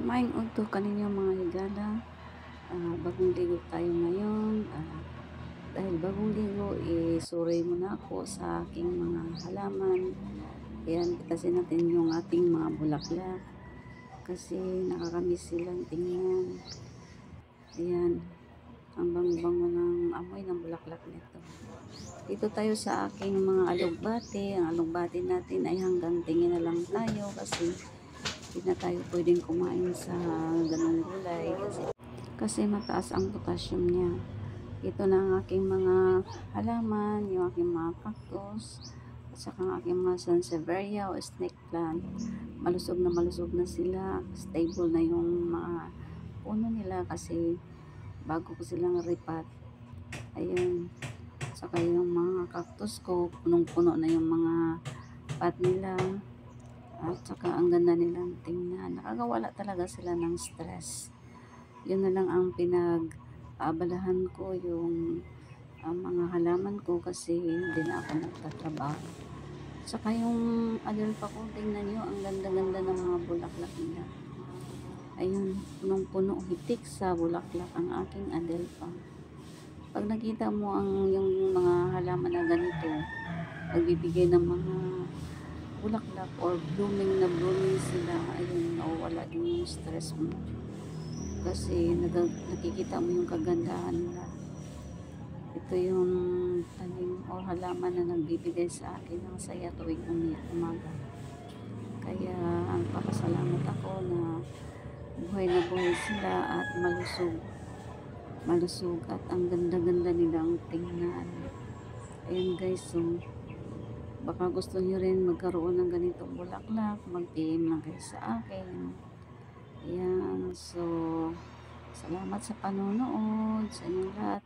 Maayong udto kaninyo mga higala. Bagong ligo tayo ngayon. Dahil bagong ligo, isuri muna ako sa aking mga halaman. Ayan, pitasin natin yung ating mga bulaklak. Kasi nakakamiss silang tingnan. Ayan, ang bango-bango ng amoy ng bulaklak nito. Dito tayo sa aking mga alugbati. Ang alugbati natin ay hanggang tingin na lang tayo kasi hindi na tayo pwedeng kumain sa ganung gulay kasi mataas ang potassium niya. Ito na ang aking mga halaman, yung aking mga cactus, at saka ang aking mga sansevieria o snake plant. Malusog na sila, stable na yung mga puno nila kasi bago ko silang ripat. Ayun, saka yung mga cactus ko, punong-puno na yung mga pot nila. At saka ang ganda nilang tingnan. Nakakawala talaga sila ng stress. Yun na lang ang pinag-aabalahan ko, yung mga halaman ko kasi hindi na ako nagtatrabaho. Saka yung adelpa ko, tingnan nyo, ang ganda-ganda ng mga bulaklak nila. Ayun, punong-puno, hitik sa bulaklak ang aking adelpa. Pag nakita mo ang yung mga halaman na ganito, nagbibigay ng mga bulaklak or blooming na blooming sila, ayun, nawawala din yung stress mo kasi nakikita mo yung kagandahan nila. Ito yung tanim o halaman na nagbibigay sa akin ng saya tuwing umaga. Kaya papasalamat ako na buhay sila at malusog at ang ganda-ganda nilang tingnan. Ayun guys, so baka gusto nyo rin magkaroon ng ganitong bulaklak, mag-PM lang kayo sa akin. Ayan, so salamat sa panonood sa inyong lahat.